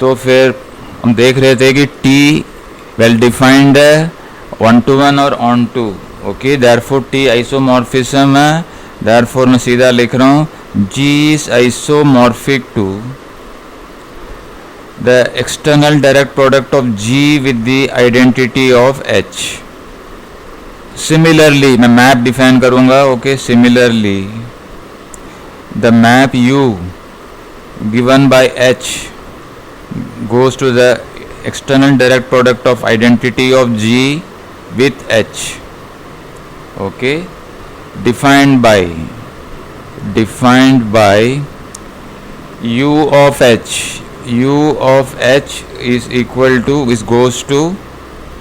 तो फिर हम देख रहे थे कि T वेल डिफाइंड है 1 to 1 और onto, okay, therefore T isomorphism है, देयरफॉर मैं सीधा लिख रहा हूँ G is isomorphic to the external direct product of G with the identity of H। Similarly मैं मैप डिफाइन करूंगा, okay, similarly the map U given by H goes to the external direct product of identity of G with H, okay, defined by U of H is equal to goes to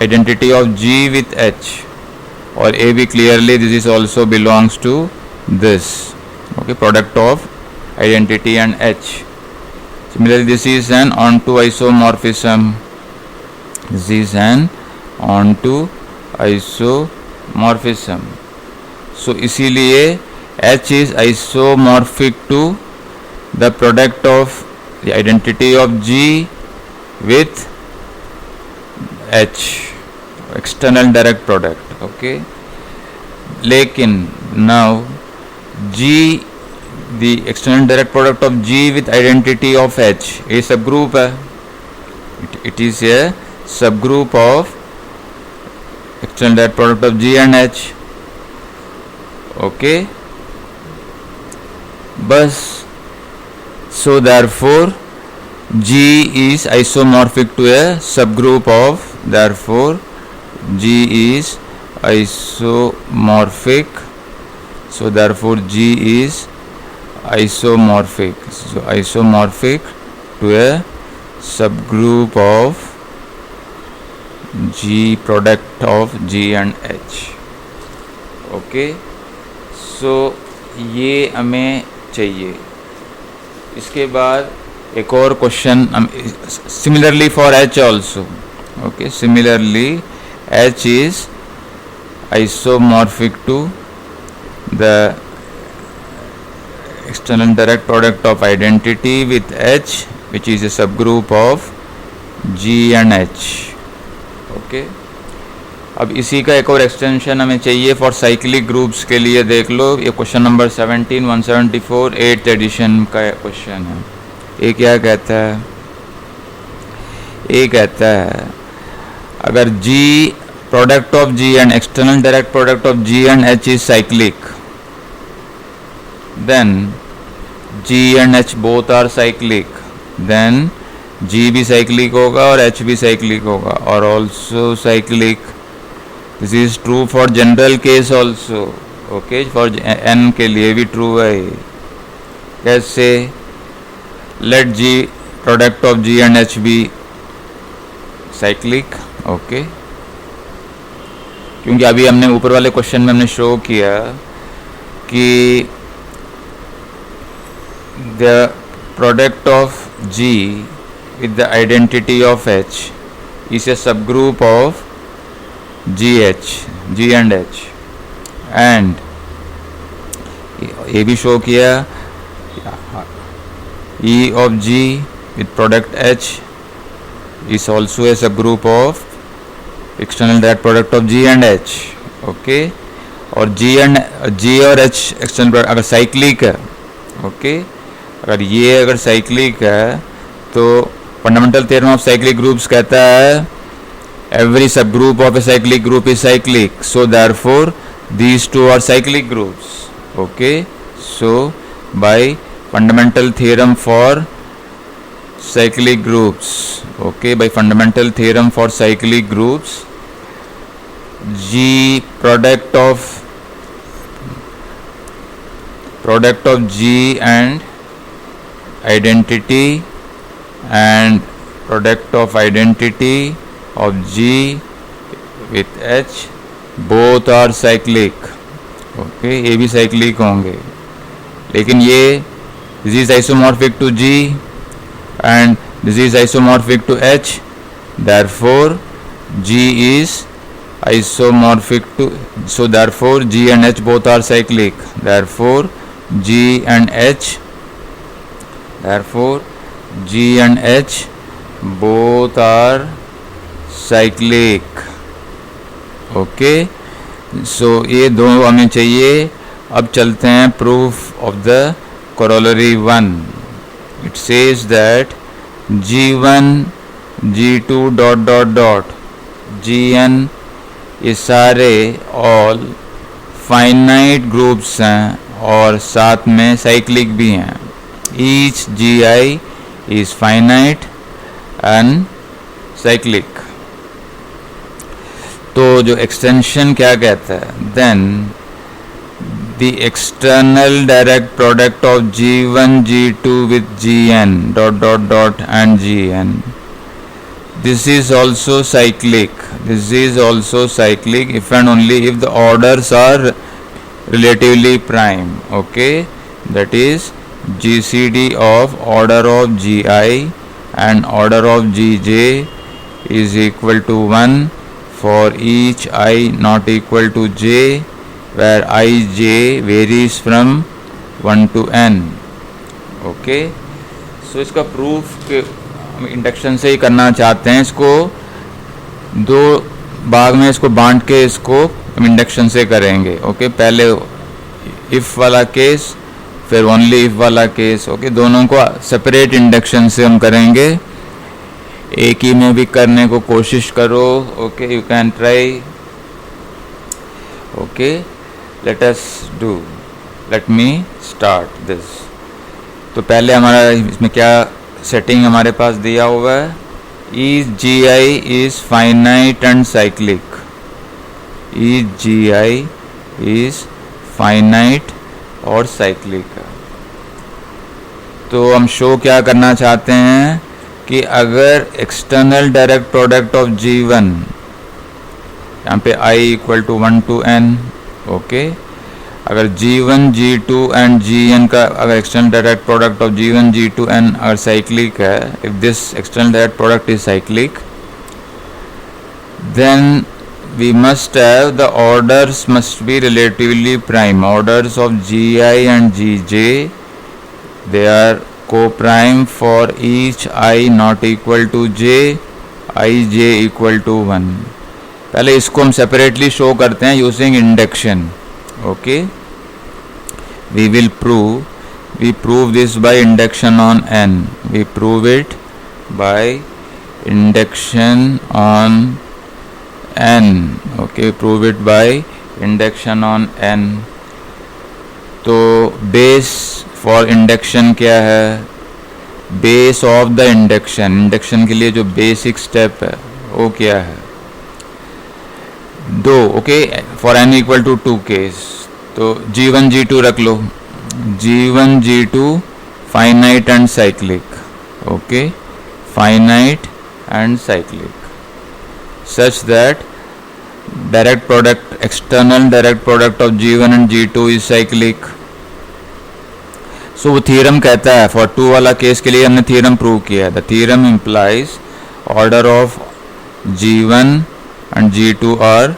identity of G with H, or A B clearly this is also belongs to this, okay, product of identity and H. Similarly, this is an onto isomorphism. This is an onto isomorphism. So इसीलिए H is isomorphic to the product of the identity of G with H, external direct product. Okay. लेकिन now G, the external direct product of G with identity of H, a subgroup है, it is a subgroup of external direct product of G and H, okay, बस, so therefore G is isomorphic to a subgroup of, therefore G is isomorphic, so therefore G is isomorphic, so isomorphic to a subgroup of G, product of G and H, okay, so ये हमें चाहिए। इसके बाद एक और question, similarly for H also, okay, similarly H is isomorphic to the external direct product of identity with H, which is a subgroup of G and H, okay. अब इसी का एक और एक्सटेंशन हमें चाहिए फॉर साइक्लिक ग्रुप्स के लिए। देख लो, ये क्वेश्चन नंबर 17 174 8th एडिशन का क्वेश्चन है। ये क्या कहता है? ये कहता है अगर G product of G and external direct product of G and H is cyclic, then G and H both are cyclic, then G भी cyclic होगा और H भी cyclic होगा, और also cyclic. This is true for general case also, okay, for N के लिए भी true है। कैसे? Let G product of G and H be cyclic, okay, क्योंकि अभी हमने ऊपर वाले क्वेश्चन में हमने शो किया कि the product of G with the identity of H is a subgroup of G and H, and ये भी शो किया E of G with product H is also a subgroup of external direct product of G and H, okay, और G और H external product अगर cyclic है, okay, अगर ये अगर cyclic है तो fundamental theorem of cyclic groups कहता है every subgroup of a cyclic group is cyclic, so therefore these two are cyclic groups, okay. So by fundamental theorem for cyclic groups, okay, by fundamental theorem for cyclic groups, G product of G and identity and product of identity of G with H both are cyclic, okay, ये भी cyclic होंगे, लेकिन ये this is isomorphic to G and this is isomorphic to H, therefore G is isomorphic to, so therefore G and H both are cyclic, therefore G and H both are cyclic. Okay, so ये दो हमें चाहिए. अब चलते हैं proof of the corollary 1. It says that G1 G2 dot dot dot Gn ये सारे all finite groups हैं और साथ में साइक्लिक भी हैं. Each Gi is finite and cyclic. तो जो एक्सटेंशन क्या कहता है, then the external direct product of G1 G2 with Gn dot dot dot and Gn, this is also cyclic. This is also cyclic if and only if the orders are relatively prime. Okay, that is GCD of order of Gi and order of Gj is equal to 1 for each I not equal to j, where ij varies from 1 to n. Okay, so इसका proof के induction से ही करना चाहते हैं. इसको दो भाग में इसको बांट के इसको हम इंडक्शन से करेंगे. ओके, पहले इफ़ वाला केस, फिर ओनली इफ़ वाला केस. ओके, दोनों को सेपरेट इंडक्शन से हम करेंगे. एक ही में भी करने को कोशिश करो. Okay, you can try. Okay, let us do. Let me start this. तो पहले हमारा इसमें क्या सेटिंग हमारे पास दिया हुआ है, each Gi is finite and cyclic. Each Gi is finite और साइक्लिक. तो हम शो क्या करना चाहते हैं कि अगर external direct product of G1, यहाँ पे I equal to 1 to n. Okay, अगर G1 G2 एंड Gn का अगर external direct product of G1 G2 and अगर साइक्लिक है, if this external direct product is cyclic, then we must have the orders must be relatively prime. Orders of Gi and Gj, they are co-prime for each I not equal to j, ij equal to 1. पहले इसको हम separately show करते हैं using induction. Okay, we will prove this by induction on n. We prove it by induction on n. Okay, prove it by induction on n. तो base for induction क्या है, base of the induction. Induction के लिए जो basic step है वो क्या है, दो. Okay, for n equal to 2 case. तो G1 G2 रख लो. G1 G2 finite and cyclic. Okay, finite and cyclic such that direct product, external direct product of G1 and G2 is cyclic. So वो theorem कहता है, for 2 वाला case के लिए हमने थ्योरम प्रूव किया है. The theorem implies order of G1 and G2 are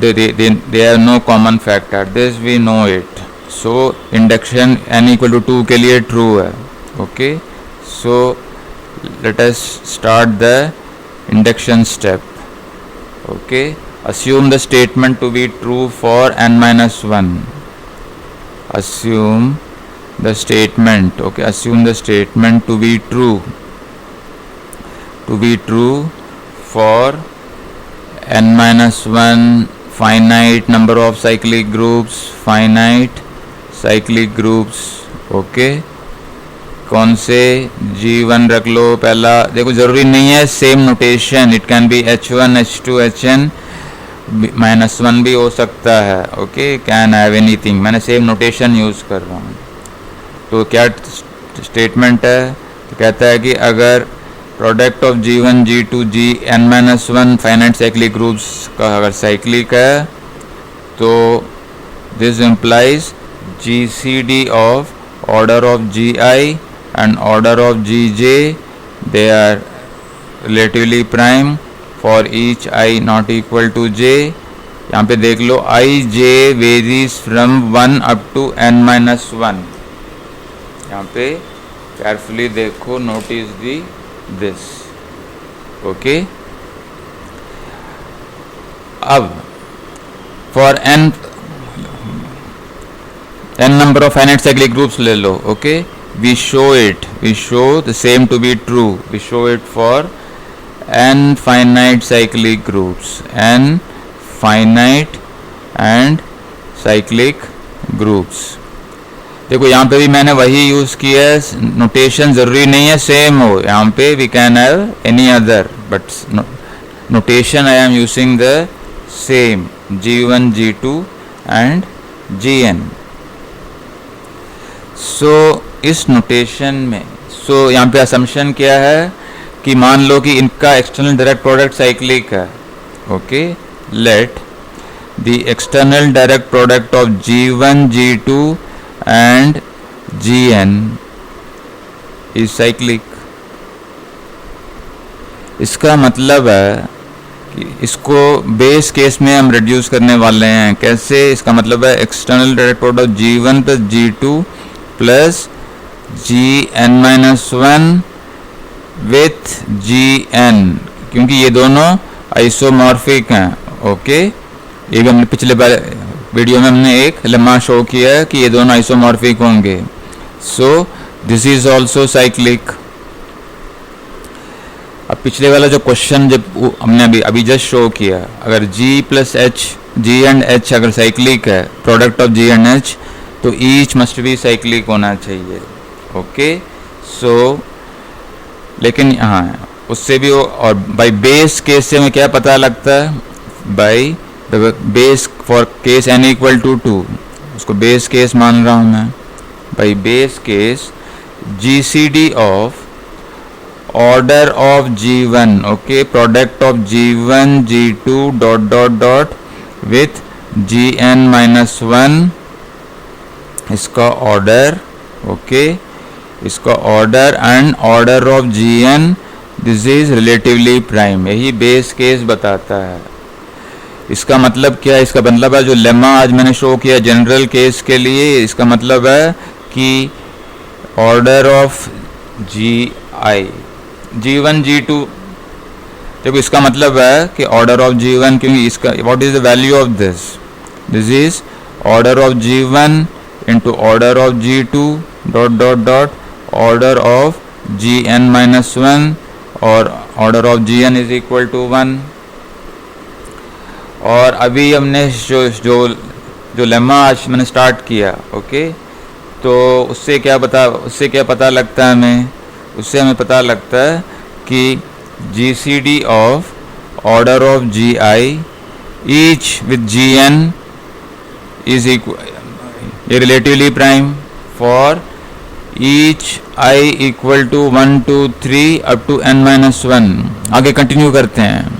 they have no common factor. This we know it. So induction n equal to 2 के लिए true है. Okay, so let us start the induction step. Okay, assume the statement to be true for n minus 1. Assume the statement. Okay, assume the statement to be true. To be true for n minus 1 finite number of cyclic groups, finite cyclic groups. Okay, कौन से G1 रख लो. पहला देखो, जरूरी नहीं है same notation. It can be H1 H2 Hn -1 भी हो सकता है. Okay, can have anything. मैंने सेम नोटेशन यूज कर रहा हूँ. तो क्या स्टेटमेंट है, तो कहता है कि अगर product of G1 G2 Gn-1 finite cyclic groups का अगर साइक्लिक है, तो this implies GCD of order of Gi and order of Gj, they are relatively prime for each I not equal to j. यहाँ पे देख लो, ij varies from 1 up to n-1. यहाँ पे केयरफुली देखो, नोटिस दी this. Okay. अब for n number of finite cyclic groups ले लो. Okay, we show the same to be true. We show it for n finite cyclic groups, n finite and cyclic groups. देखो यहाँ पे भी मैंने वही use किया है. नोटेशन जरूरी नहीं है सेम हो. यहाँ पे we can have any other, but notation I am using the same G1, G2 and Gn. So इस नोटेशन में यहाँ पे असम्पशन क्या है कि मान लो कि इनका एक्सटर्नल डायरेक्ट प्रोडक्ट साइक्लिक है. Okay, let the external direct product of G1, G2 and Gn is cyclic. इसका मतलब है कि इसको बेस केस में हम रिड्यूस करने वाले हैं. कैसे? इसका मतलब है external direct product G1 plus G2 plus Gn-1 with Gn, क्योंकि ये दोनों आइसोमॉर्फिक हैं. ओके, ये भी हमने पिछले वीडियो में हमने एक लेमा शो किया है कि ये दोनों आइसोमॉर्फिक होंगे. So this is also cyclic. अब पिछले वाला जो क्वेश्चन जब हमने अभी जस्ट शो किया, अगर G plus H, G and H अगर साइक्लिक है, product of G and H, तो ईच मस्ट बी साइक्लिक होना चाहिए. ओके, सो लेकिन हाँ, उससे भी और बाय बेस केस से हमें क्या पता लगता है? By the base for case n equal to 2, उसको बेस केस मान रहा हूँ मैं. By base case GCD of order of G1, okay, product of G1, G2 dot dot dot with Gn-1 इसका order. okay, इसका order and order of Gn, this is relatively prime. यही base case बताता है. इसका मतलब क्या है? इसका मतलब है जो लेमा आज मैंने शो किया जनरल केस के लिए, इसका मतलब है कि ऑर्डर ऑफ G1, G2, देखो इसका मतलब है कि ऑर्डर ऑफ G1, क्योंकि इसका what is the value of this? This is order of G1 into order of G2 dot dot dot order of Gn-1 और order of Gn is equal to 1. और अभी हमने जो लेमा आज मैंने start किया, ओके, तो उससे क्या पता लगता है हमें? उससे हमें पता लगता है कि GCD of order of Gi each with Gn is equal ये relatively prime for each I equal to 1 2 3 up to n-1. आगे कंटिन्यू करते हैं.